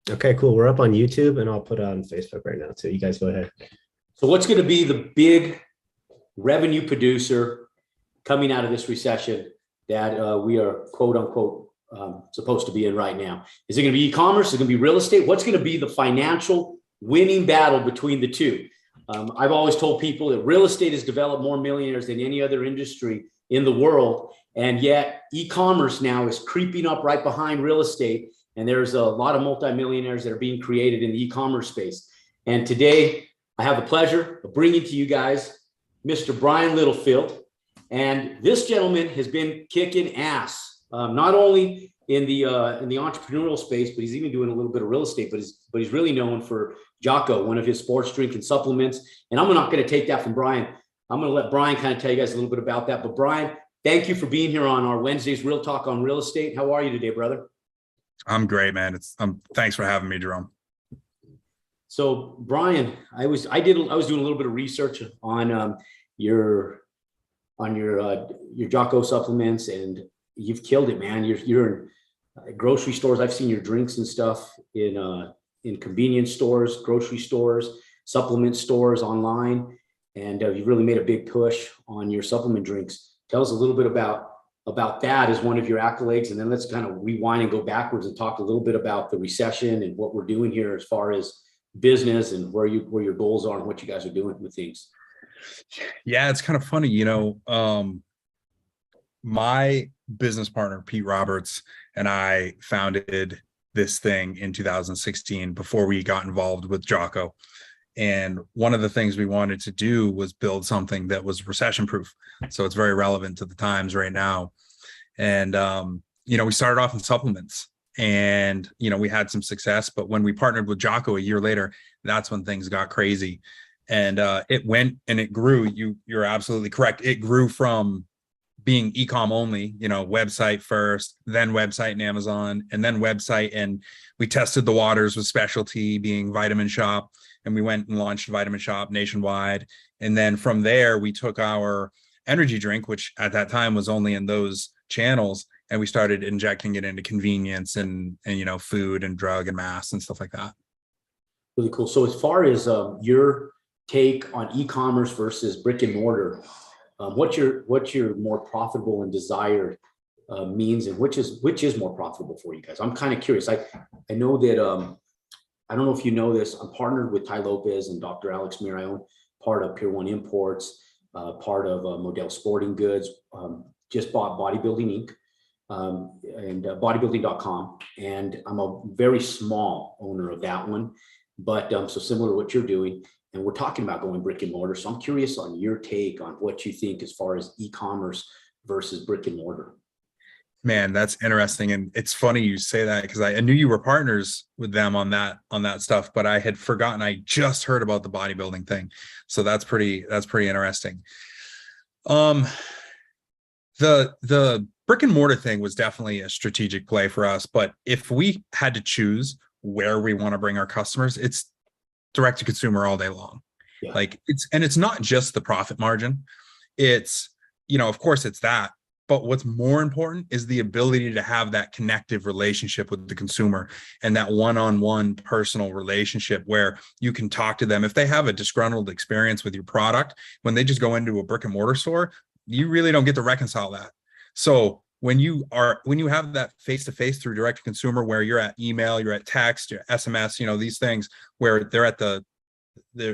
Okay, cool. We're up on YouTube and I'll put it on Facebook right now. So you guys go ahead. So what's going to be the big revenue producer coming out of this recession that we are quote unquote supposed to be in right now? Is it going to be e-commerce? Is it going to be real estate? What's going to be the financial winning battle between the two? I've always told people that real estate has developed more millionaires than any other industry in the world. And yet e-commerce now is creeping up right behind real estate. And there's a lot of multimillionaires that are being created in the e-commerce space. And today I have the pleasure of bringing to you guys Mr. Brian Littlefield. And this gentleman has been kicking ass, not only in the entrepreneurial space, but he's even doing a little bit of real estate. But he's really known for Jocko, one of his sports drink and supplements. And I'm not going to take that from Brian. I'm going to let Brian kind of tell you guys a little bit about that. But Brian, thank you for being here on our Wednesday's Real Talk on Real Estate. How are you today, brother? I'm great, man. Thanks for having me, Jerome. So Brian, I was doing a little bit of research on your Jocko supplements, and you've killed it, man. You're in grocery stores. I've seen your drinks and stuff in convenience stores, grocery stores, supplement stores online, and you've really made a big push on your supplement drinks. Tell us a little bit about that as one of your accolades, and then let's kind of rewind and go backwards and talk a little bit about the recession and what we're doing here as far as business and where your goals are and what you guys are doing with things. Yeah, it's kind of funny, my business partner, Pete Roberts, and I founded this thing in 2016 before we got involved with Jocko. And one of the things we wanted to do was build something that was recession-proof. So it's very relevant to the times right now. And, we started off in supplements and, we had some success, but when we partnered with Jocko a year later, that's when things got crazy. And it went and it grew. You're absolutely correct. It grew from being ecom only, website first, then website and Amazon, and then website. And we tested the waters with specialty being Vitamin Shop. And we went and launched Vitamin Shop nationwide. And then from there, we took our energy drink, which at that time was only in those channels, and we started injecting it into convenience and food and drug and mass and stuff like that. Really cool. So as far as your take on e-commerce versus brick and mortar, what's your more profitable and desired means, and which is more profitable for you guys? I'm kind of curious. I know that I don't know if you know this. I'm partnered with Lopez and Dr. Alex Mehr. I own part of Pier 1 Imports, part of Model Sporting Goods. Just bought Bodybuilding Inc. And bodybuilding.com, and I'm a very small owner of that one. But so similar to what you're doing. And we're talking about going brick and mortar. So I'm curious on your take on what you think as far as e-commerce versus brick and mortar. Man, that's interesting. And it's funny you say that because I knew you were partners with them on that stuff, but I had forgotten. I just heard about the bodybuilding thing. So that's pretty interesting. The brick and mortar thing was definitely a strategic play for us. But if we had to choose where we want to bring our customers, it's direct to consumer all day long. Yeah. It's not just the profit margin. It's, of course it's that, but what's more important is the ability to have that connective relationship with the consumer and that one-on-one personal relationship where you can talk to them. If they have a disgruntled experience with your product, when they just go into a brick and mortar store, you really don't get to reconcile that. So when you have that face-to-face through direct to consumer, where you're at email, you're at text, you're SMS, these things where they're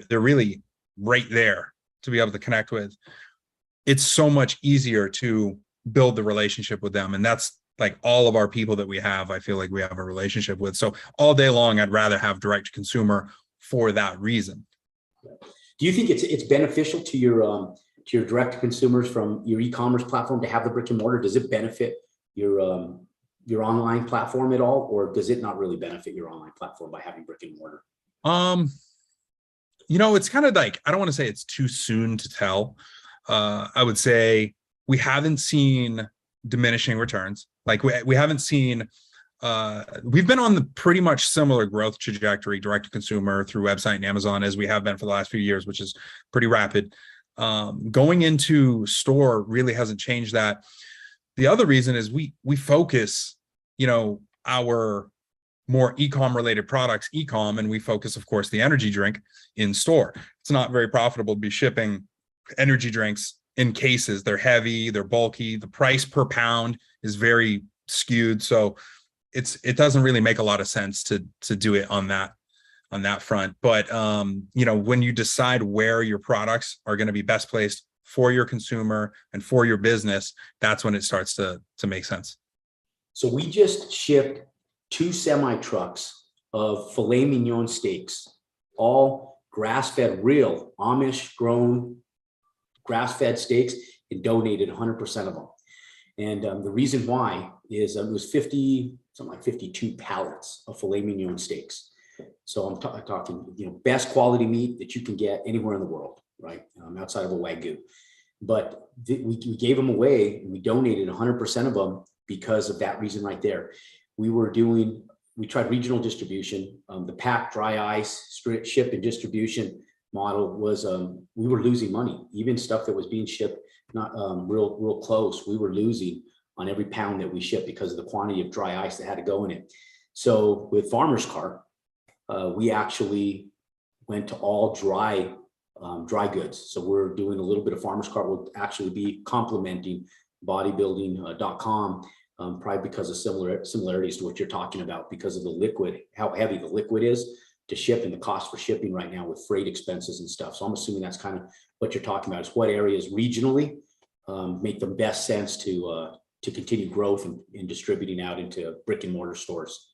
really right there to be able to connect with, it's so much easier to build the relationship with them. And that's like all of our people that we have, I feel like we have a relationship with. So all day long, I'd rather have direct to consumer for that reason. Do you think it's beneficial to your direct to consumers from your e-commerce platform to have the brick and mortar? Does it benefit your online platform at all, or does it not really benefit your online platform by having brick and mortar? It's kind of like, I don't want to say it's too soon to tell. I would say we haven't seen diminishing returns. Like we haven't seen, we've been on the pretty much similar growth trajectory, direct to consumer through website and Amazon, as we have been for the last few years, which is pretty rapid. Going into store really hasn't changed that. The other reason is we focus, our more ecom related products, ecom, and we focus, of course, the energy drink in store. It's not very profitable to be shipping energy drinks in cases. They're heavy, they're bulky. The price per pound is very skewed. So it doesn't really make a lot of sense to do it on that front. But you know, when you decide where your products are going to be best placed for your consumer and for your business, that's when it starts to make sense. So we just shipped 2 semi trucks of filet mignon steaks, all grass-fed, real Amish grown grass-fed steaks, and donated 100% of them. And the reason why is it was 50, something like 52 pallets of filet mignon steaks. So I'm talking, you know, best quality meat that you can get anywhere in the world, right? Outside of a Wagyu. But we gave them away, and we donated 100% of them because of that reason right there. We tried regional distribution. The pack, dry ice, ship and distribution model was, we were losing money. Even stuff that was being shipped not real close, we were losing on every pound that we shipped because of the quantity of dry ice that had to go in it. So with Farmer's Cart, we actually went to all dry goods. So we're doing a little bit of Farmer's Cart. We'll actually be complementing bodybuilding.com, probably because of similarities to what you're talking about, because of the liquid, how heavy the liquid is to ship and the cost for shipping right now with freight expenses and stuff. So I'm assuming that's kind of what you're talking about, is what areas regionally make the best sense to continue growth and distributing out into brick and mortar stores.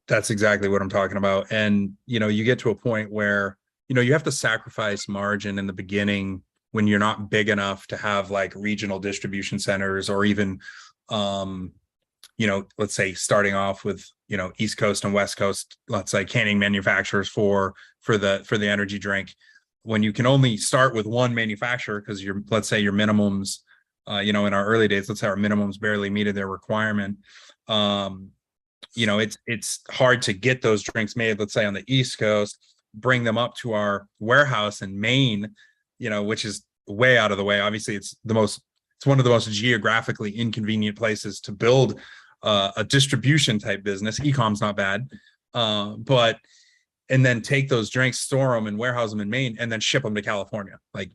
That's exactly what I'm talking about. And, you know, you get to a point where, you know, you have to sacrifice margin in the beginning when you're not big enough to have like regional distribution centers, or even, you know, let's say starting off with, you know, East Coast and West Coast, let's say canning manufacturers for the energy drink. When you can only start with one manufacturer, because let's say your minimums, you know, in our early days, let's say our minimums barely meted their requirement. You know, it's hard to get those drinks made, let's say on the East Coast, bring them up to our warehouse in Maine, you know, which is way out of the way. Obviously, it's one of the most geographically inconvenient places to build a distribution type business. Ecom's not bad, but and then take those drinks, store them and warehouse them in Maine, and then ship them to California. Like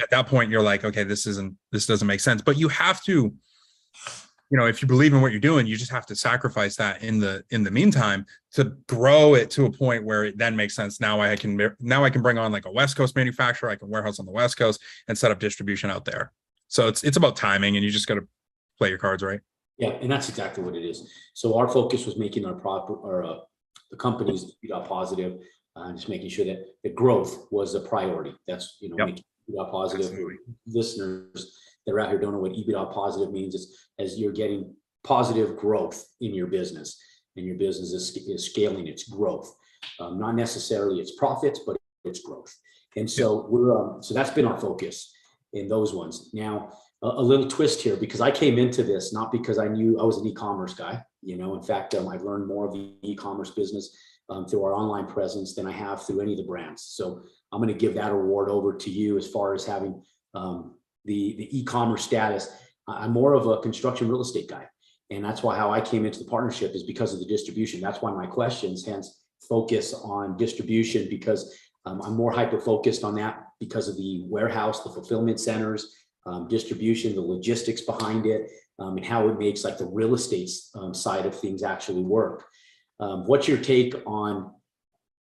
at that point, you're like, okay, this doesn't make sense. But you have to, you know, if you believe in what you're doing, you just have to sacrifice that in the meantime to grow it to a point where it then makes sense. Now I can bring on like a West Coast manufacturer. I can warehouse on the West Coast and set up distribution out there. So it's about timing, and you just got to play your cards right. Yeah, and that's exactly what it is. So our focus was making our the companies EBITDA positive, just making sure that the growth was a priority. That's, you know, Yep. making EBITDA positive. For listeners that are out here don't know what EBITDA positive means. It's as you're getting positive growth in your business, and your business is scaling its growth, not necessarily its profits, but its growth. And so we're so that's been our focus in those ones. Now, a little twist here, because I came into this not because I knew I was an e-commerce guy. You know, in fact, I've learned more of the e-commerce business through our online presence than I have through any of the brands. So I'm going to give that award over to you as far as having the e-commerce status. I'm more of a construction real estate guy, and that's why how I came into the partnership is because of the distribution. That's why my questions hence focus on distribution, because I'm more hyper focused on that because of the warehouse, the fulfillment centers, distribution, the logistics behind it, and how it makes like the real estate side of things actually work. What's your take on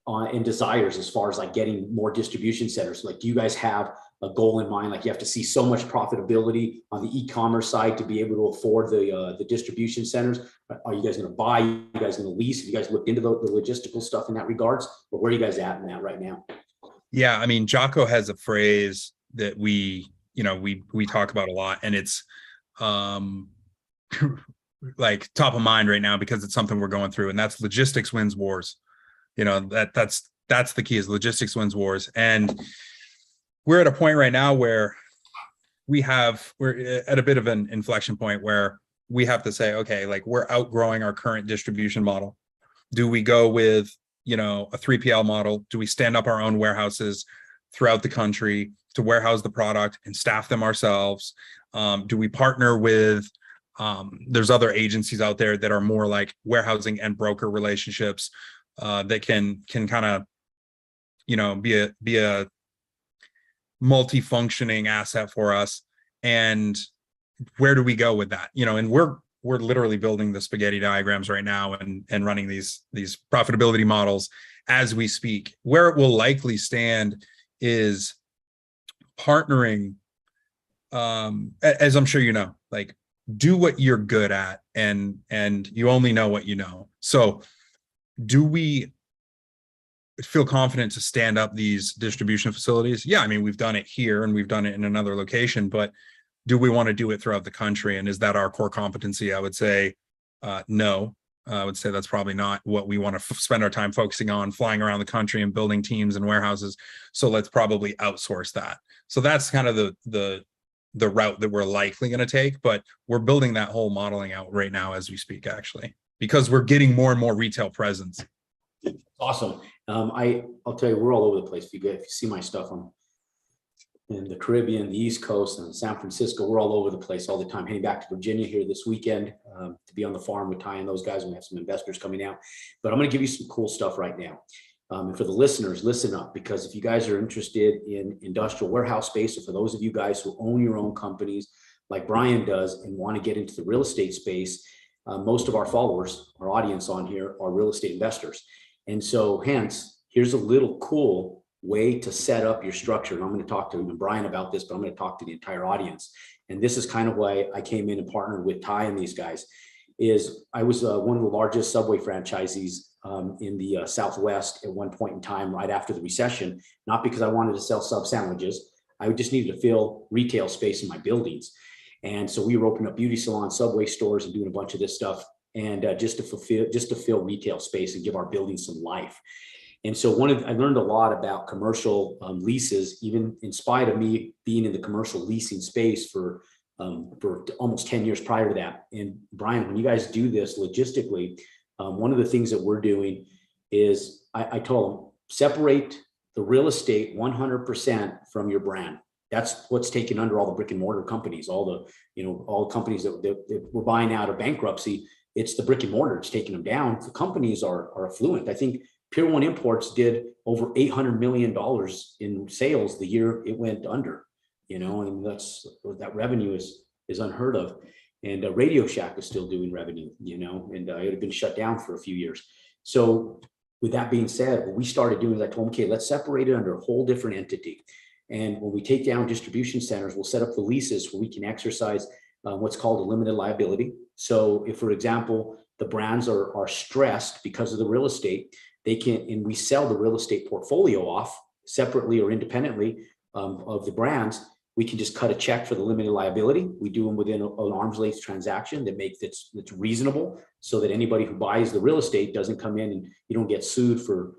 and desires as far as like getting more distribution centers? Like, do you guys have a goal in mind? Like, you have to see so much profitability on the e-commerce side to be able to afford the distribution centers? Are you guys going to buy? Are you guys going to lease? Have you guys looked into the logistical stuff in that regards? Or where are you guys at in that right now? Yeah, I mean, Jocko has a phrase that we talk about a lot, and it's like top of mind right now because it's something we're going through, and that's logistics wins wars. You know, that's the key, is logistics wins wars. And we're at a point right now where we're at a bit of an inflection point where we have to say, okay, like, we're outgrowing our current distribution model. Do we go with, you know, a 3PL model? Do we stand up our own warehouses throughout the country to warehouse the product and staff them ourselves? Do we partner with There's other agencies out there that are more like warehousing and broker relationships that can kind of, be a multi-functioning asset for us. And where do we go with that? And we're literally building the spaghetti diagrams right now and running these profitability models as we speak. Where it will likely stand is partnering, as I'm sure like, do what you're good at, and you only know what you know. So do we feel confident to stand up these distribution facilities? Yeah, I mean, we've done it here and we've done it in another location, but do we want to do it throughout the country? And is that our core competency? I would say no. I would say that's probably not what we want to spend our time focusing on, flying around the country and building teams and warehouses. So let's probably outsource that. So that's kind of the route that we're likely going to take, but we're building that whole modeling out right now as we speak, actually, because we're getting more and more retail presence. Awesome. I'll tell you, we're all over the place. If you see my stuff on in the Caribbean, the East Coast, and San Francisco, we're all over the place all the time. Heading back to Virginia here this weekend to be on the farm with Ty and those guys. We have some investors coming out, but I'm going to give you some cool stuff right now. And for the listeners, listen up, because if you guys are interested in industrial warehouse space, or for those of you guys who own your own companies like Brian does and want to get into the real estate space, most of our followers, our audience on here, are real estate investors. And so hence, here's a little cool way to set up your structure. And I'm going to talk to even Brian about this, but I'm going to talk to the entire audience. And this is kind of why I came in and partnered with Ty and these guys. Is I was one of the largest Subway franchisees in the Southwest at one point in time, right after the recession, not because I wanted to sell sub sandwiches. I just needed to fill retail space in my buildings. And so we were opening up beauty salons, Subway stores, and doing a bunch of this stuff. And just to fill retail space and give our buildings some life. And so I learned a lot about commercial leases, even in spite of me being in the commercial leasing space for almost 10 years prior to that. And Brian, when you guys do this logistically, one of the things that we're doing is I told them, separate the real estate 100% from your brand. That's what's taken under all the brick and mortar companies, all the companies that we're buying out of bankruptcy. It's the brick and mortar. It's taking them down. The companies are affluent. I think Pier 1 Imports did over $800 million in sales the year it went under, and that revenue is unheard of. And Radio Shack is still doing revenue, and it had been shut down for a few years. So with that being said, what we started doing is I told them, okay, let's separate it under a whole different entity. And when we take down distribution centers, we'll set up the leases where we can exercise what's called a limited liability. So if, for example, the brands are stressed because of the real estate, they can, and we sell the real estate portfolio off separately or independently of the brands, we can just cut a check for the limited liability. We do them within an arm's length transaction that's reasonable, so that anybody who buys the real estate doesn't come in and you don't get sued for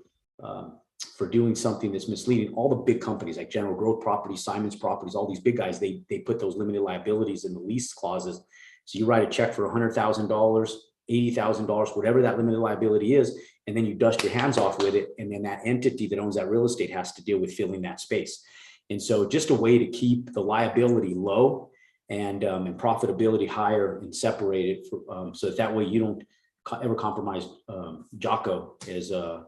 doing something that's misleading. All the big companies like General Growth Properties, Simon's Properties, all these big guys, they put those limited liabilities in the lease clauses. So you write a check for $100,000, $80,000, whatever that limited liability is, and then you dust your hands off with it. And then that entity that owns that real estate has to deal with filling that space. And so just a way to keep the liability low and profitability higher and separate it so that way you don't ever compromise Jocko as a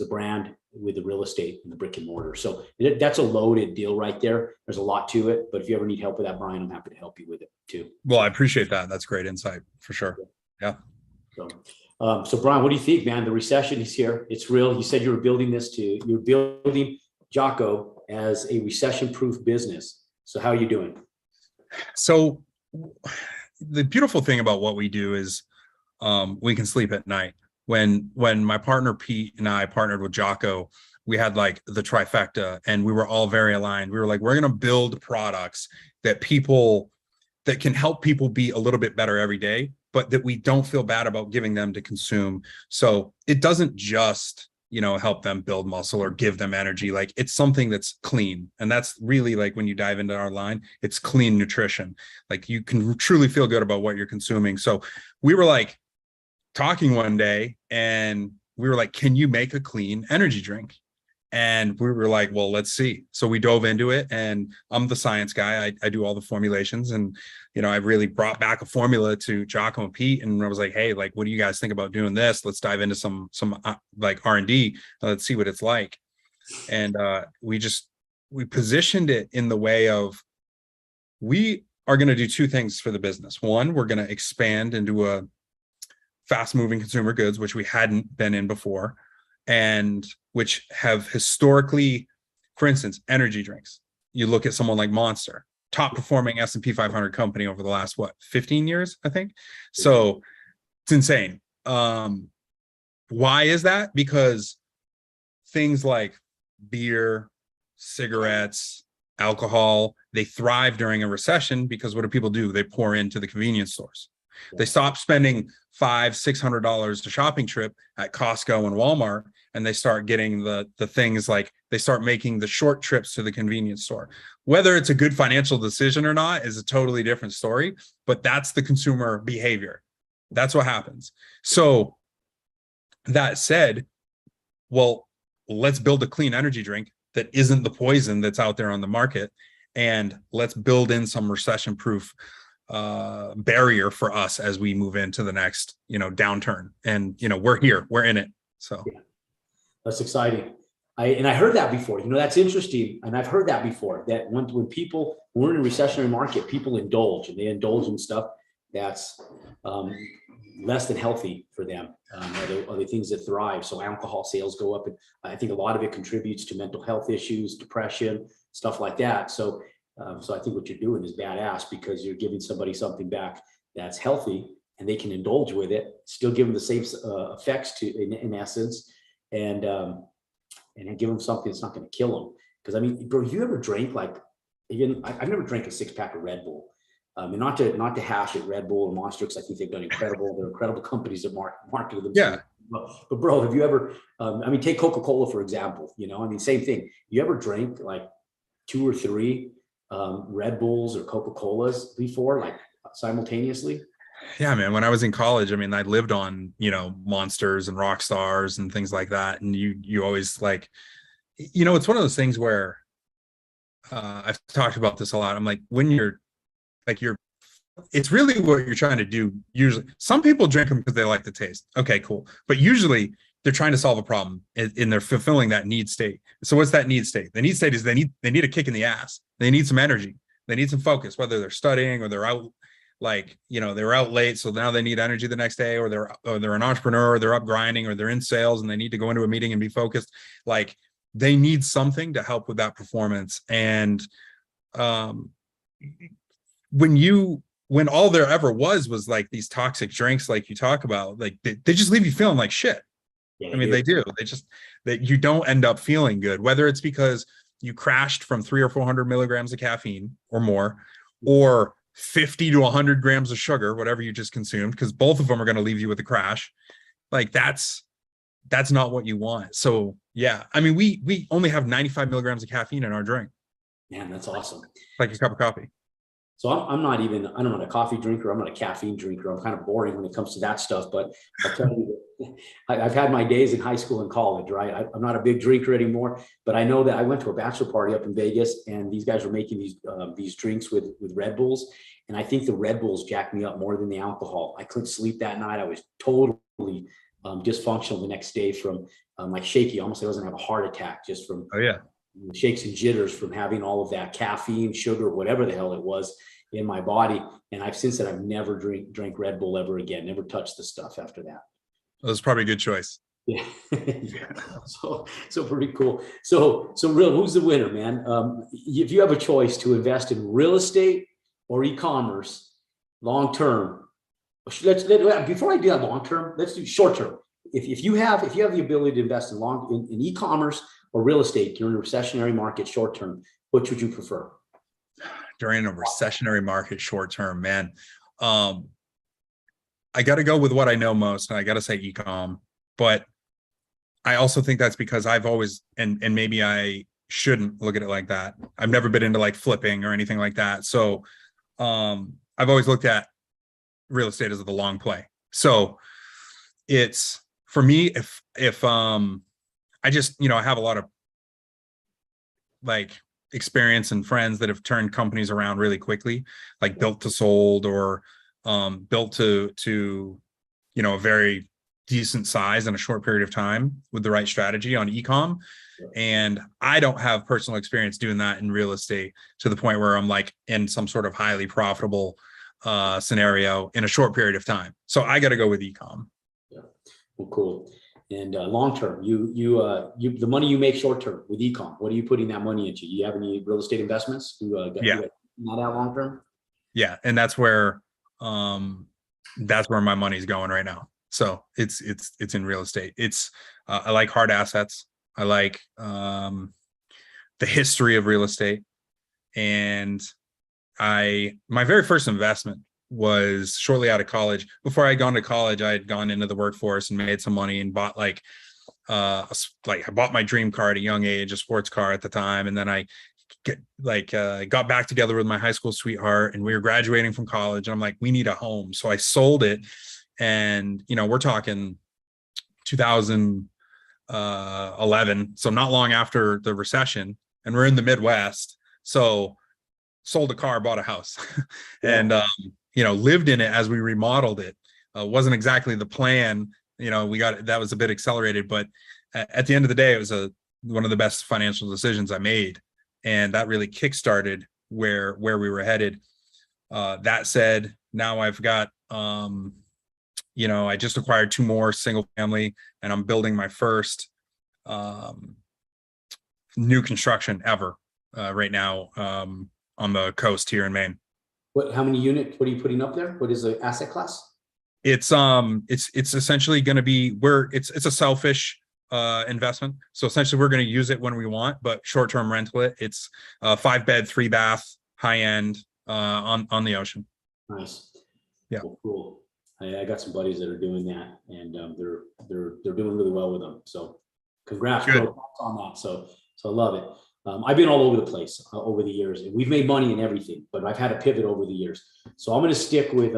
brand with the real estate and the brick and mortar. So that's a loaded deal right there. There's a lot to it, but if you ever need help with that, Brian, I'm happy to help you with it too. Well, I appreciate that. That's great insight for sure. Yeah. So Brian, what do you think, man? The recession is here. It's real. You said you're building Jocko as a recession-proof business. So how are you doing? So the beautiful thing about what we do is we can sleep at night. When my partner Pete and I partnered with Jocko, we had like the trifecta, and we were all very aligned. We were like, we're going to build products that can help people be a little bit better every day, but that we don't feel bad about giving them to consume. So it doesn't just, help them build muscle or give them energy. Like, it's something that's clean. And that's really, like, when you dive into our line, it's clean nutrition. Like, you can truly feel good about what you're consuming. So we were like talking one day and we were like, can you make a clean energy drink? And we were like, well, let's see. So we dove into it, and I'm the science guy. I do all the formulations, and I really brought back a formula to Jocko and Pete, and I was like, hey, like, what do you guys think about doing this? Let's dive into some like R&D. Let's see what it's like. And we positioned it in the way of, we are going to do two things for the business. One, we're going to expand into a fast moving consumer goods, which we hadn't been in before, and which have historically, for instance, energy drinks. You look at someone like Monster, top performing S&P 500 company over the last, 15 years, I think. So it's insane. Why is that? Because things like beer, cigarettes, alcohol, they thrive during a recession because what do people do? They pour into the convenience stores. They stop spending $500-600 a shopping trip at Costco and Walmart, and they start getting the things like, they start making the short trips to the convenience store. Whether it's a good financial decision or not is a totally different story, but that's the consumer behavior. That's what happens. So that said, well, let's build a clean energy drink that isn't the poison that's out there on the market, and let's build in some recession-proof barrier for us as we move into the next, downturn. And we're here, we're in it. So yeah, that's exciting. I heard that before. That's interesting, and I've heard that before. That when we're in a recessionary market, people indulge, and they indulge in stuff that's less than healthy for them. Other things that thrive. So alcohol sales go up, and I think a lot of it contributes to mental health issues, depression, stuff like that. So I think what you're doing is badass, because you're giving somebody something back that's healthy, and they can indulge with it, still give them the same effects in essence, and give them something that's not going to kill them. Because I mean, bro, you ever drank I've never drank a 6-pack of Red Bull. And not to hash at Red Bull and Monster, because I think they've done incredible. They're incredible companies that market themselves. yeah. But bro, have you ever? Take Coca-Cola for example. Same thing. You ever drank like 2 or 3 Red Bulls or Coca-Colas before, like simultaneously? Yeah, man. When I was in college, I lived on, Monsters and Rock Stars and things like that. And you always like, it's one of those things where I've talked about this a lot. I'm like, when you're it's really what you're trying to do. Usually some people drink them because they like the taste. Okay, cool. But usually they're trying to solve a problem and they're fulfilling that need state. So what's that need state? The need state is they need a kick in the ass. They need some energy. They need some focus, whether they're studying or they're out, they're out late. So now they need energy the next day, or they're an entrepreneur, or they're up grinding, or they're in sales and they need to go into a meeting and be focused. Like, they need something to help with that performance. And when all there ever was like these toxic drinks, like you talk about, like they just leave you feeling like shit. Yeah, they do. That you don't end up feeling good, whether it's because you crashed from 300 or 400 milligrams of caffeine or more, or 50 to 100 grams of sugar, whatever you just consumed, because both of them are going to leave you with a crash. Like that's not what you want. So yeah, we only have 95 milligrams of caffeine in our drink. Man, that's awesome. Like a cup of coffee. So I'm not a coffee drinker. I'm not a caffeine drinker. I'm kind of boring when it comes to that stuff. But I'll tell you, I've had my days in high school and college, right? I'm not a big drinker anymore, but I know that I went to a bachelor party up in Vegas, and these guys were making these drinks with Red Bulls. And I think the Red Bulls jacked me up more than the alcohol. I couldn't sleep that night. I was totally dysfunctional the next day from like shaky. Almost I was gonna have a heart attack just from shakes and jitters from having all of that caffeine, sugar, whatever the hell it was in my body. And since then I've never drank Red Bull ever again. Never touched the stuff after that. That was probably a good choice. Yeah. Yeah. So pretty cool. So real, who's the winner, man? If you have a choice to invest in real estate or e-commerce long term, before I do that long term, let's do short term. If you have the ability to invest in e-commerce or real estate during a recessionary market short term, which would you prefer? During a recessionary market short term, man, I got to go with what I know most, and I got to say ecom. But I also think that's because I've always, and maybe I shouldn't look at it like that. I've never been into like flipping or anything like that. So I've always looked at real estate as the long play. So it's, for me, if I just, I have a lot of like experience and friends that have turned companies around really quickly, like built to sold, or built to a very decent size in a short period of time with the right strategy on ecom. And I don't have personal experience doing that in real estate to the point where I'm like in some sort of highly profitable scenario in a short period of time. So I got to go with ecom. Yeah. Well, cool. And long term, the money you make short term with ecom, what are you putting that money into? You have any real estate investments? Yeah. Not out long term. Yeah, and that's where my money's going right now. So it's in real estate. It's I like hard assets. I like the history of real estate. And my very first investment was shortly out of college. Before I had gone to college, I had gone into the workforce and made some money and bought I bought my dream car at a young age, a sports car at the time. And then I got back together with my high school sweetheart, and we were graduating from college, and I'm like, we need a home. So I sold it. And, we're talking 2011. So not long after the recession, and we're in the Midwest. So sold a car, bought a house. And, lived in it as we remodeled it. Wasn't exactly the plan. That was a bit accelerated, but at the end of the day, it was one of the best financial decisions I made. And that really kickstarted where we were headed. That said, now I've got, I just acquired 2 more single family, and I'm building my first new construction ever right now on the coast here in Maine. How many units? What are you putting up there? What is the asset class? It's essentially going to be it's a selfish investment. So essentially we're going to use it when we want, but short-term rental it. It's 5-bed, 3-bath, high end on the ocean. Nice. Yeah. Cool. I got some buddies that are doing that, and they're doing really well with them. So congrats on that. So I love it. I've been all over the place over the years, and we've made money in everything, but I've had to pivot over the years. So I'm going to stick with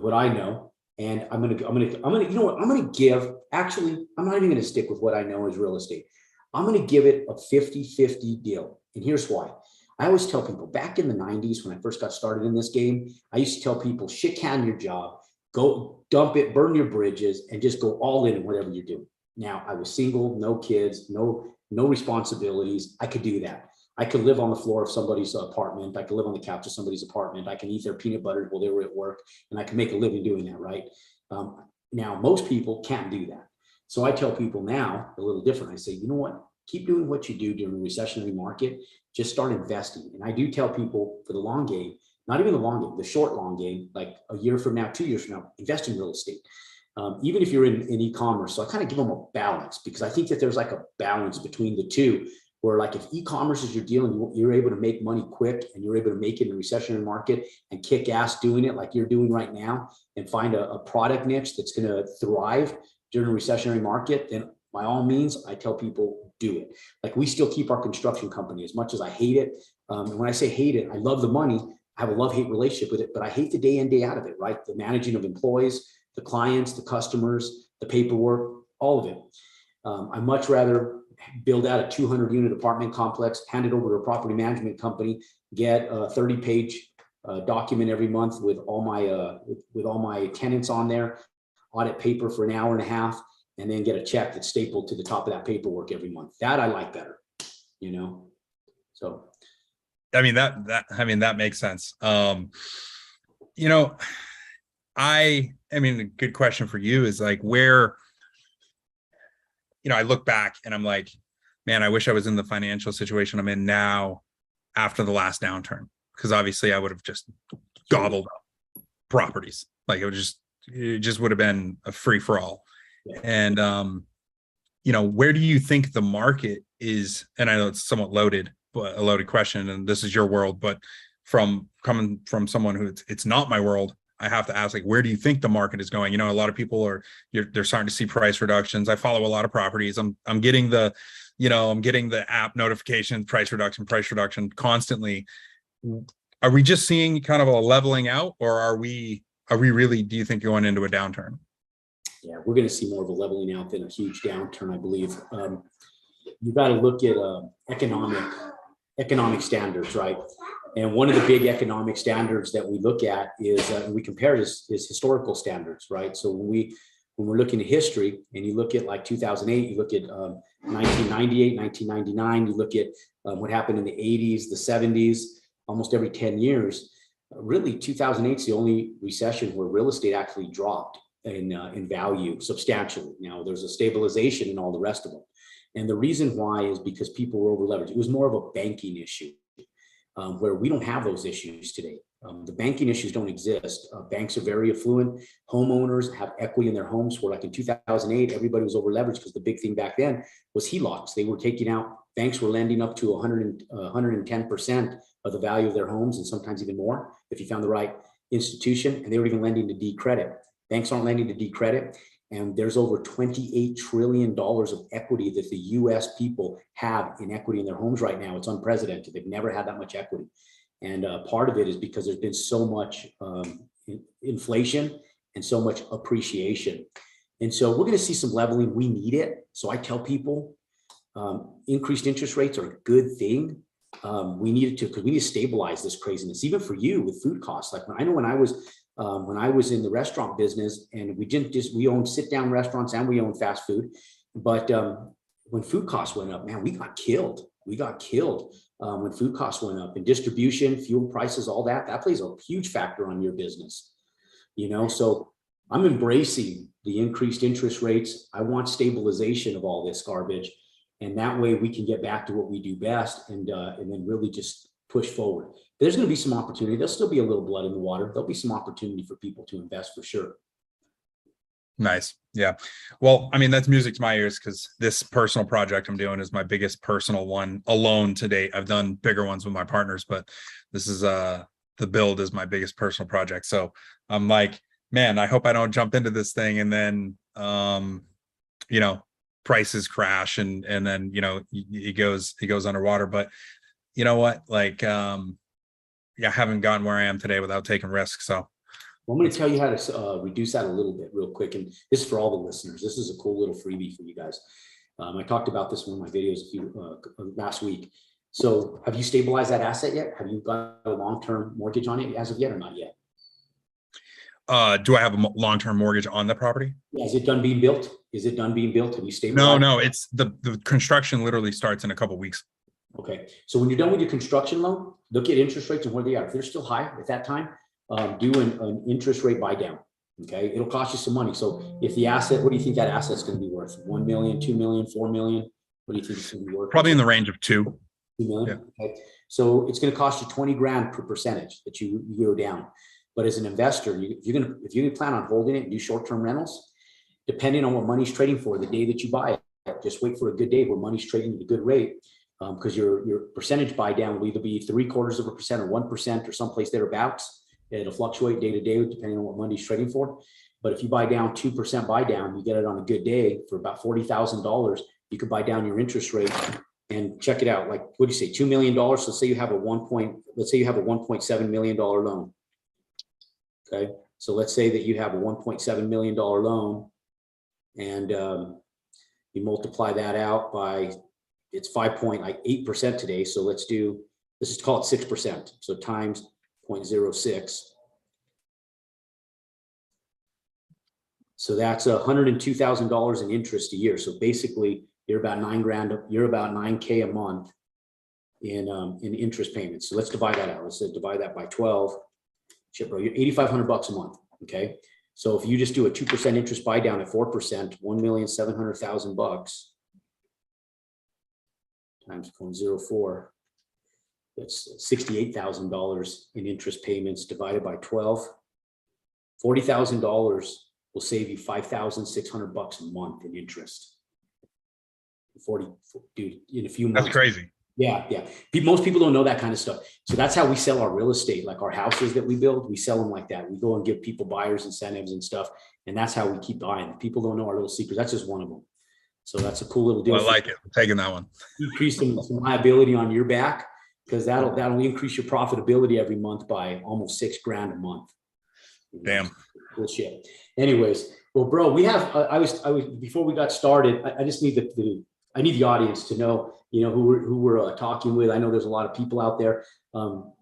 what I know. And I'm going to give, actually, I'm not even going to stick with what I know as real estate. I'm going to give it a 50-50 deal. And here's why. I always tell people, back in the 90s, when I first got started in this game, I used to tell people, shit can your job, go dump it, burn your bridges, and just go all in whatever you're doing. Now, I was single, no kids, no responsibilities. I could do that. I could live on the floor of somebody's apartment. I could live on the couch of somebody's apartment. I can eat their peanut butter while they were at work, and I can make a living doing that, right? Now, most people can't do that. So I tell people now a little different. I say, you know what? Keep doing what you do during the recessionary market. Just start investing. And I do tell people, for the long game, not even the long game, the short long game, like a year from now, 2 years from now, invest in real estate. Even if you're in e-commerce. So I kind of give them a balance, because I think that there's like a balance between the two, where like if e-commerce is your deal and you're able to make money quick, and you're able to make it in a recessionary market and kick ass doing it like you're doing right now, and find a product niche that's going to thrive during a recessionary market, then by all means, I tell people, do it. Like, we still keep our construction company, as much as I hate it. And when I say hate it, I love the money. I have a love-hate relationship with it, but I hate the day in, day out of it, right? The managing of employees, the clients, the customers, the paperwork, all of it. I much rather build out a 200-unit apartment complex, hand it over to a property management company, get a 30-page document every month with all my tenants on there, audit paper for an hour and a half, and then get a check that's stapled to the top of that paperwork every month. That I like better, So, I mean, that makes sense. A good question for you is like, where, I look back and I'm like, man, I wish I was in the financial situation I'm in now after the last downturn, because obviously I would have just gobbled up properties. Like, it just would have been a free for all. Yeah. And, where do you think the market is? And I know it's somewhat loaded, but a loaded question, and this is your world, but coming from someone who it's not my world, I have to ask, like, where do you think the market is going? A lot of people they're starting to see price reductions. I follow a lot of properties. I'm getting the app notification, price reduction constantly. Are we just seeing kind of a leveling out, or are we really, do you think, going into a downturn? Yeah, we're going to see more of a leveling out than a huge downturn, I believe. You got to look at economic economic standards, right? And one of the big economic standards that we look at is, we compare is historical standards, right? So when we're looking at history and you look at like 2008, you look at 1998, 1999, you look at what happened in the 80s, the 70s, almost every 10 years, really 2008 is the only recession where real estate actually dropped in value substantially. Now there's a stabilization in all the rest of them. And the reason why is because people were over leveraged. It was more of a banking issue where we don't have those issues today. The banking issues don't exist. Banks are very affluent. Homeowners have equity in their homes where like in 2008, everybody was over leveraged because the big thing back then was HELOCs. They were taking out, banks were lending up to 110% of the value of their homes and sometimes even more if you found the right institution, and they were even lending to decredit. Banks aren't lending to decredit. And there's over $28 trillion of equity that the US people have in equity in their homes right now. It's unprecedented. They've never had that much equity. And part of it is because there's been so much inflation and so much appreciation. And so we're going to see some leveling. We need it. So I tell people increased interest rates are a good thing. We need it to, because we need to stabilize this craziness, even for you with food costs. Like I know when I was in the restaurant business, and we owned sit down restaurants and we owned fast food. But when food costs went up, man, we got killed. When food costs went up, and distribution, fuel prices, all that plays a huge factor on your business. So I'm embracing the increased interest rates. I want stabilization of all this garbage. And that way we can get back to what we do best and then really just push forward. There's going to be some opportunity. There'll still be a little blood in the water. There'll be some opportunity for people to invest for sure. Nice. Yeah. Well, I mean, that's music to my ears because this personal project I'm doing is my biggest personal one alone to date. I've done bigger ones with my partners, but this is the build is my biggest personal project. So I'm like, man, I hope I don't jump into this thing and then, prices crash and then, it goes underwater. But you know what? Like, I haven't gotten where I am today without taking risks. So I'm going to tell you how to reduce that a little bit real quick. And this is for all the listeners. This is a cool little freebie for you guys. I talked about this in one of my videos last week. So have you stabilized that asset yet? Have you got a long-term mortgage on it as of yet or not yet? Do I have a long-term mortgage on the property? Yeah, is it done being built? Have you stabilized? No, it's the construction literally starts in a couple of weeks. Okay. So when you're done with your construction loan, look at interest rates and where they are. If they're still high at that time, do an interest rate buy down. Okay. It'll cost you some money. So if the asset, what do you think that asset's going to be worth? 1 million, 2 million, 4 million? What do you think it's going to be worth? Probably in the range of 2 million. Yeah. Okay. So it's going to cost you 20 grand per percentage that you go down. But as an investor, if you're going to plan on holding it and do short-term rentals, depending on what money's trading for the day that you buy it, just wait for a good day where money's trading at a good rate. Because your percentage buy down will either be 0.75% or 1% or someplace thereabouts. It'll fluctuate day to day depending on what money's trading for. But if you buy down 2% buy down, you get it on a good day for about $40,000. You could buy down your interest rate and check it out. Like, what do you say, $2 million? Let's say you have a $1.7 million loan. Okay, so let's say that you have a $1.7 million loan, and you multiply that out by, it's 5.8% today. So let's is call it 6%. So times 0.06. So that's $102,000 in interest a year. So basically you're about $9K a month in interest payments. So let's divide that out. Let's divide that by 12. Shit, bro, you're $8,500 a month. Okay. So if you just do a 2% interest buy down at 4%, $1,700,000 times 0.04, that's $68,000 in interest payments divided by 12. $40,000 will save you $5,600 a month in interest. 40, dude, in a few months. That's crazy. Yeah. Most people don't know that kind of stuff. So that's how we sell our real estate. Like our houses that we build, we sell them like that. We go and give people buyers incentives and stuff. And that's how we keep buying. People don't know our little secrets. That's just one of them. So that's a cool little deal. Well, I like it. I'm taking that one. Decrease some liability on your back, because that'll increase your profitability every month by almost $6,000 a month. Damn. Cool shit. Anyways, well, bro, we have, I was before we got started, I just need I need the audience to know, who we're talking with. I know there's a lot of people out there. I'll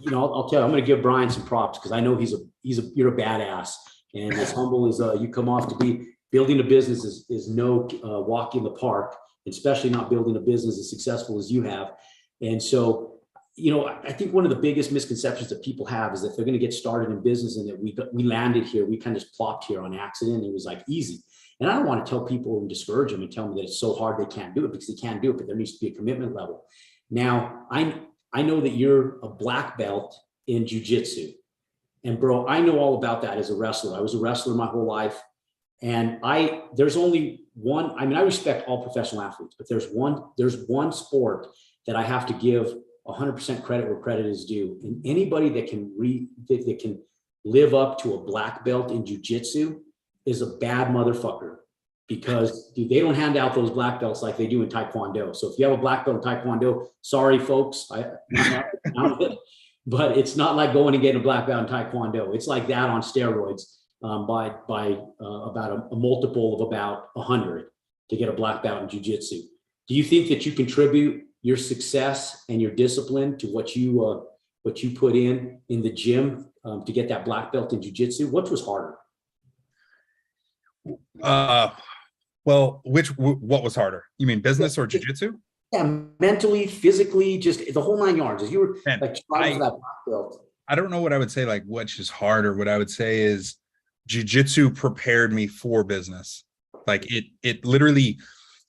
tell you, I'm going to give Brian some props because I know you're a badass, and as humble as you come off to be. Building a business is no walk in the park, especially not building a business as successful as you have. And so, I think one of the biggest misconceptions that people have is that they're going to get started in business and that we landed here, we kind of just plopped here on accident. It was like easy. And I don't want to tell people and discourage them and tell them that it's so hard they can't do it, because they can't do it, but there needs to be a commitment level. Now, I know that you're a black belt in jiu-jitsu. And bro, I know all about that as a wrestler. I was a wrestler my whole life. And there's only one, I respect all professional athletes, but there's one sport that I have to give 100% credit where credit is due. And anybody that can live up to a black belt in jiu-jitsu is a bad motherfucker, because dude, they don't hand out those black belts like they do in Taekwondo. So if you have a black belt in Taekwondo, sorry folks, but it's not like going and getting a black belt in Taekwondo. It's like that on steroids. By about a multiple of about 100 to get a black belt in jiu-jitsu. Do you think that you contribute your success and your discipline to what you put in the gym to get that black belt in jiu-jitsu? What was harder? Well, what was harder? You mean business or jiu-jitsu? Yeah, mentally, physically, just the whole 9 yards. As you were trying for that black belt. I don't know what I would say, like which is harder. What I would say is jiu-jitsu prepared me for business. Like it literally,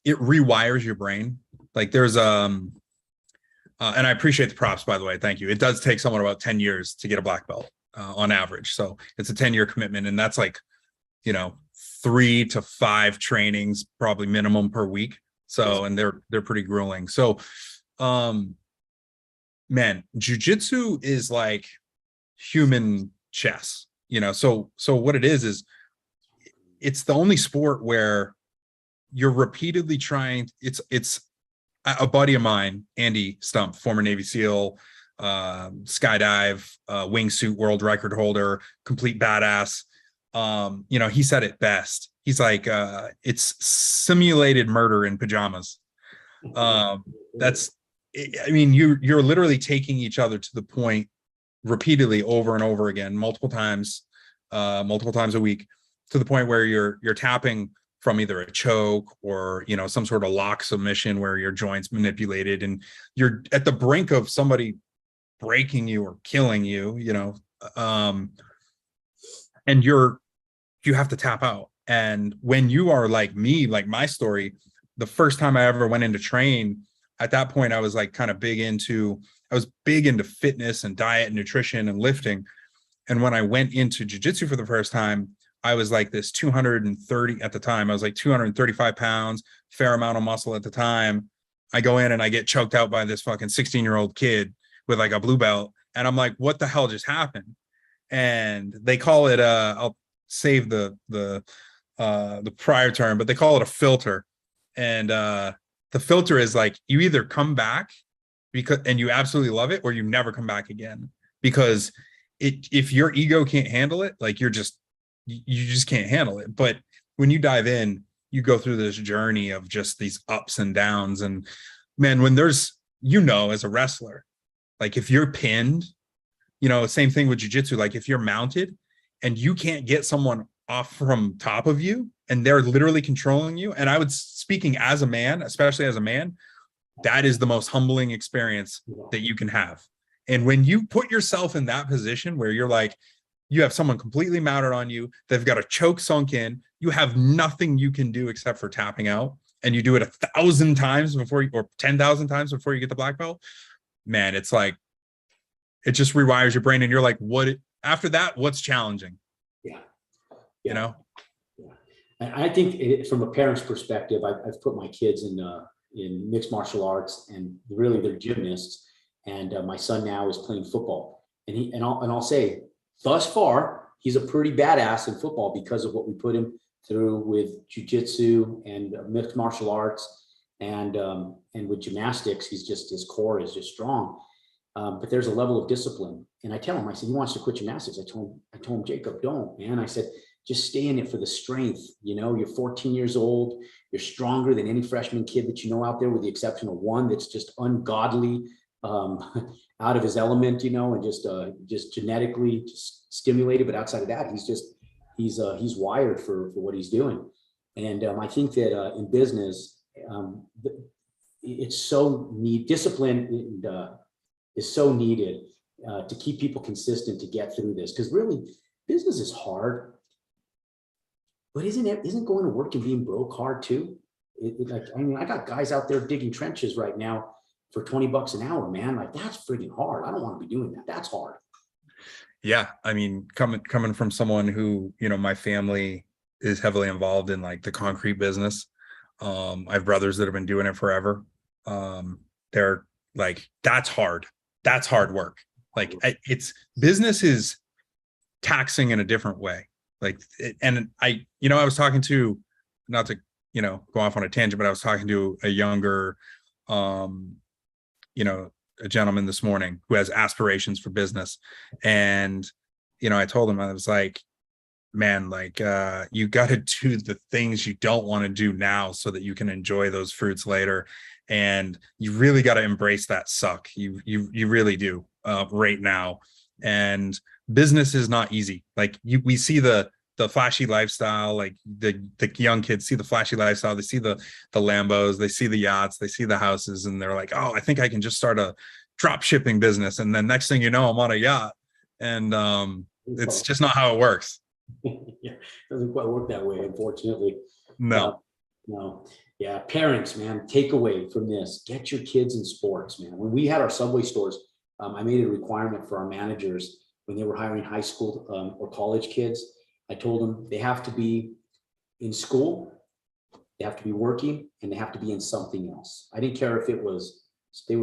it rewires your brain. Like there's and I appreciate the props, by the way. Thank you. It does take someone about 10 years to get a black belt on average. So it's a 10-year commitment. And that's like, 3 to 5 trainings, probably minimum per week. So, and they're pretty grueling. So, man, jiu-jitsu is like human chess. So what it is it's the only sport where you're repeatedly trying. It's a buddy of mine, Andy Stump, former Navy SEAL, skydive, wingsuit world record holder, complete badass. He said it best. He's like, it's simulated murder in pajamas. You're literally taking each other to the point repeatedly over and over again, multiple times a week, to the point where you're tapping from either a choke or some sort of lock submission where your joints manipulated and you're at the brink of somebody breaking you or killing you, and you have to tap out. And when you are like me, like my story, the first time I ever went into train, at that point I was like kind of big into fitness and diet and nutrition and lifting. And when I went into jiu-jitsu for the first time, I was like this 230 at the time. I was like 235 pounds, fair amount of muscle at the time. I go in and I get choked out by this fucking 16-year-old kid with like a blue belt. And I'm like, what the hell just happened? And they call it, I'll save the prior term, but they call it a filter. And the filter is like, you either come back and you absolutely love it, or you never come back again. Because if your ego can't handle it, like you just can't handle it. But when you dive in, you go through this journey of just these ups and downs. And man, when there's, as a wrestler, like if you're pinned, same thing with jiu-jitsu, like if you're mounted and you can't get someone off from top of you and they're literally controlling you. And I would, speaking as a man, especially as a man, that is the most humbling experience that you can have. And when you put yourself in that position where you're like, you have someone completely mounted on you, they've got a choke sunk in, you have nothing you can do except for tapping out, and you do it 1,000 times before or 10,000 times before you get the black belt, man, it's like, it just rewires your brain. And you're like, after that, what's challenging? Yeah. Yeah. And I think from a parent's perspective, I've put my kids in mixed martial arts, and really they're gymnasts. And my son now is playing football, and I'll say, thus far, he's a pretty badass in football because of what we put him through with jiu-jitsu and mixed martial arts, and with gymnastics, his core is just strong. But there's a level of discipline. And I tell him, I said, he wants to quit gymnastics. I told him, Jacob, don't, man. I said, just stay in it for the strength. You know, you're 14 years old. You're stronger than any freshman kid that you know out there, with the exception of one that's just ungodly, out of his element, you know, and just genetically just stimulated. But outside of that, he's wired for what he's doing. And I think that in business, it's so discipline is so needed to keep people consistent to get through this. Because really, business is hard. But isn't going to work and being broke hard too? I got guys out there digging trenches right now for $20 an hour, man. Like, that's freaking hard. I don't want to be doing that. That's hard. Yeah. I mean, coming from someone who, you know, my family is heavily involved in like the concrete business. I have brothers that have been doing it forever. They're like, that's hard. That's hard work. Like, business is taxing in a different way. Like, and I was talking to, not to, you know, go off on a tangent, but I was talking to a younger, a gentleman this morning who has aspirations for business. And, you know, I told him, I was like, man, like, you got to do the things you don't want to do now so that you can enjoy those fruits later. And you really got to embrace that suck. You really do right now. And business is not easy. Like, we see the flashy lifestyle, like the young kids see the flashy lifestyle. They see the Lambos, they see the yachts, they see the houses, and they're like, oh, I think I can just start a drop shipping business. And then next thing you know, I'm on a yacht. And it's just not how it works. Yeah, it doesn't quite work that way, unfortunately. No. No. Yeah, parents, man, take away from this: get your kids in sports, man. When we had our Subway stores, I made a requirement for our managers when they were hiring high school or college kids. I told them they have to be in school, they have to be working, and they have to be in something else. I didn't care if they were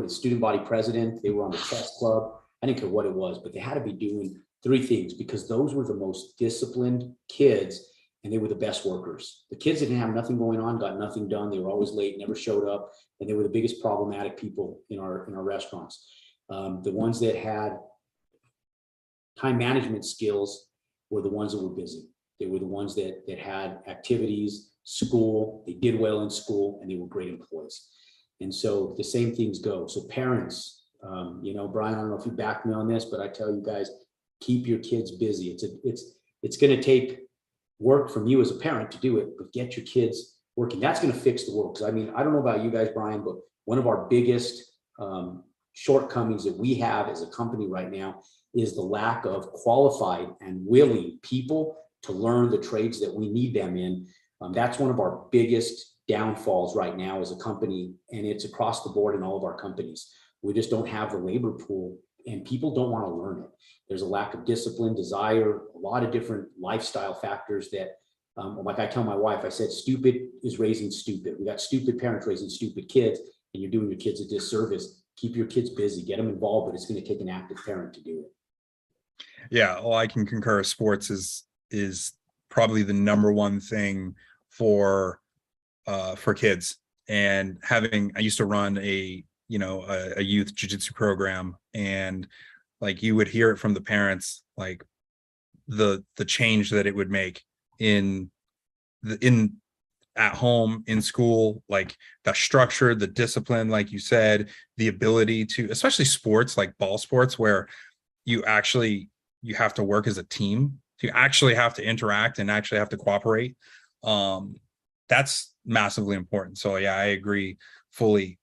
the student body president, they were on the chess club. I didn't care what it was, but they had to be doing 3 things, because those were the most disciplined kids and they were the best workers. The kids that didn't have nothing going on got nothing done. They were always late, never showed up, and they were the biggest problematic people in our restaurants. The ones that had time management skills were the ones that were busy. They were the ones that had activities, school, they did well in school, and they were great employees. And so the same things go. So parents, Brian, I don't know if you back me on this, but I tell you guys, keep your kids busy. It's going to take work from you as a parent to do it, but get your kids working. That's going to fix the world. Because I mean, I don't know about you guys, Brian, but one of our biggest shortcomings that we have as a company right now is the lack of qualified and willing people to learn the trades that we need them in. That's one of our biggest downfalls right now as a company, and it's across the board in all of our companies. We just don't have the labor pool, and people don't want to learn it. There's a lack of discipline, desire, a lot of different lifestyle factors that, like I tell my wife, I said, stupid is raising stupid. We got stupid parents raising stupid kids, and you're doing your kids a disservice. Keep your kids busy, get them involved, but it's going to take an active parent to do it. Yeah, well, I can concur. Sports is probably the number one thing for kids. And I used to run a youth jiu-jitsu program, and like, you would hear it from the parents, like the change that it would make at home, in school, like the structure, the discipline, like you said, the ability to, especially sports like ball sports, where you have to work as a team. You actually have to interact and actually have to cooperate. That's massively important. So yeah, I agree fully.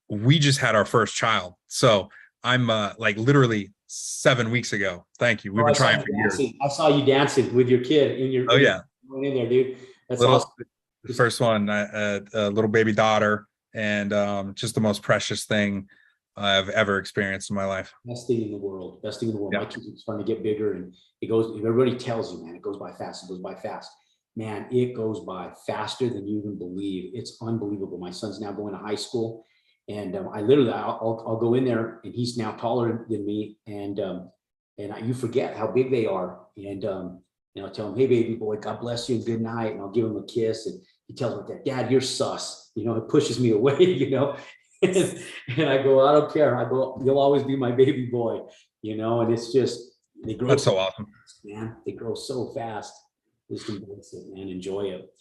We just had our first child. So I'm like literally 7 weeks ago. Thank you. We've been trying for years. I saw you dancing with your kid in your. Oh yeah. In there, dude. That's awesome. The first one, a little baby daughter, and just the most precious thing I've ever experienced in my life. Best thing in the world. Yeah. My kids are starting to get bigger, and everybody tells you, man, it goes by fast. It goes by fast. Man, it goes by faster than you even believe. It's unbelievable. My son's now going to high school, and I'll go in there, and he's now taller than me, and you forget how big they are, and I'll tell him, hey, baby boy, God bless you and good night, and I'll give him a kiss, and he tells me, Dad, you're sus. It pushes me away, and I go, I don't care. I go, you'll always be my baby boy, and it's just, They grow That's so awesome, man. They grow so fast. Just embrace it and enjoy it.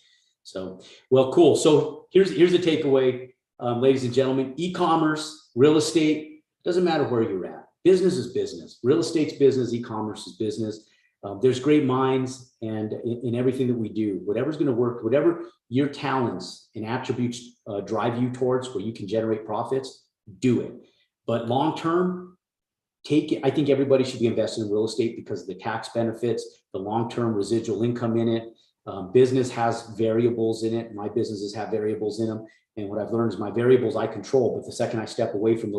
So, well, cool. So here's the takeaway, ladies and gentlemen. E-commerce, real estate, doesn't matter where you're at. Business is business. Real estate's business. E-commerce is business. There's great minds and in everything that we do. Whatever's going to work, whatever your talents and attributes drive you towards, where you can generate profits, do it. But long term, take it. I think everybody should be invested in real estate because of the tax benefits, the long-term residual income in it. Business has variables in it. My businesses have variables in them. And what I've learned is my variables I control, but the second I step away from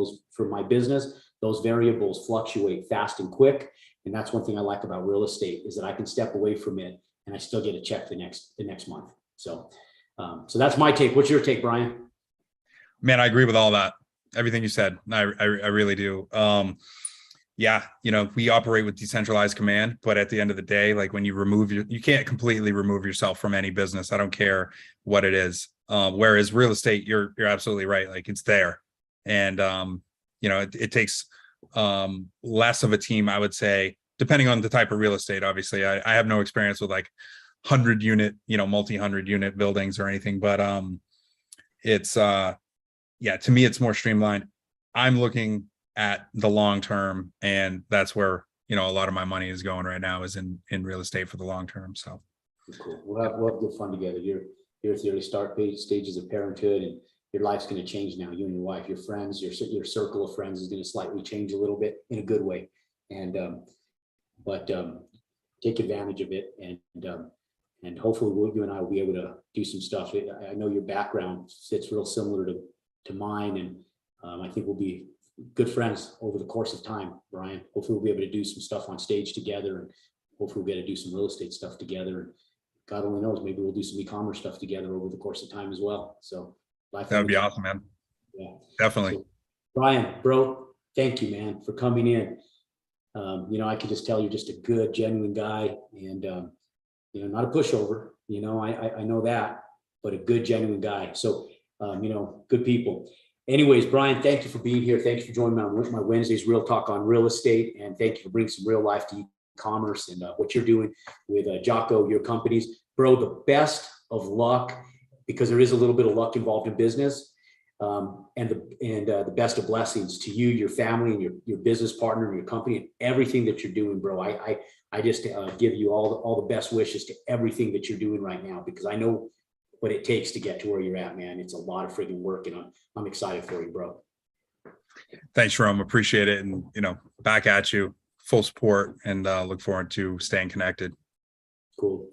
my business, those variables fluctuate fast and quick. And that's one thing I like about real estate, is that I can step away from it and I still get a check the next month. So that's my take. What's your take, Brian? man. I agree with all that, everything you said. I really do. Yeah, we operate with decentralized command, but at the end of the day, like when you can't completely remove yourself from any business. I don't care what it is. Whereas real estate, you're absolutely right. Like it's there. And, it takes less of a team, I would say, depending on the type of real estate. Obviously, I have no experience with like 100-unit, multi-100-unit buildings or anything, but it's, to me, it's more streamlined. I'm looking at the long term, and that's where a lot of my money is going right now, is in real estate for the long term. So cool. We'll have good fun together. You're at the early stages of parenthood, and your life's going to change now. You and your wife, your friends, your circle of friends is going to slightly change a little bit in a good way, and take advantage of it, and hopefully you and I will be able to do some stuff. I know your background sits real similar to mine, and I think we'll be good friends over the course of time, Brian. Hopefully we'll be able to do some stuff on stage together, and hopefully we'll get to do some real estate stuff together. And God only knows, maybe we'll do some e-commerce stuff together over the course of time as well. So that would be awesome, man. Yeah, definitely. So, Brian, bro, thank you, man, for coming in. I can just tell you're just a good, genuine guy, and not a pushover. I know that, but a good, genuine guy. So good people. Anyways, Brian, thank you for being here. Thank you for joining me on my Wednesday's Real Talk on Real Estate. And thank you for bringing some real life to e-commerce and what you're doing with Jocko, your companies. Bro, the best of luck, because there is a little bit of luck involved in business. And the best of blessings to you, your family, and your business partner, and your company, and everything that you're doing, bro. I just give you all the best wishes to everything that you're doing right now, because I know what it takes to get to where you're at, man. It's a lot of freaking work, and I'm excited for you, bro. Thanks, Jerome. Appreciate it. And, back at you, full support, and look forward to staying connected. Cool.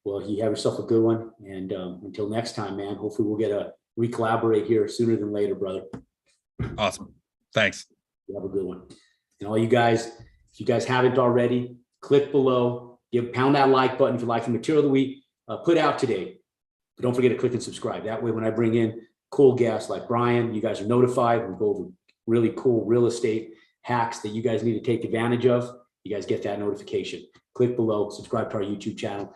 Well, you have yourself a good one. And until next time, man, hopefully we'll get to recollaborate here sooner than later, brother. Awesome. Thanks. You have a good one. And all you guys, if you guys haven't already, click below, pound that like button if you like the material that we put out today. But don't forget to click and subscribe. That way, when I bring in cool guests like Brian, you guys are notified. We go over really cool real estate hacks that you guys need to take advantage of. You guys get that notification. Click below, subscribe to our YouTube channel.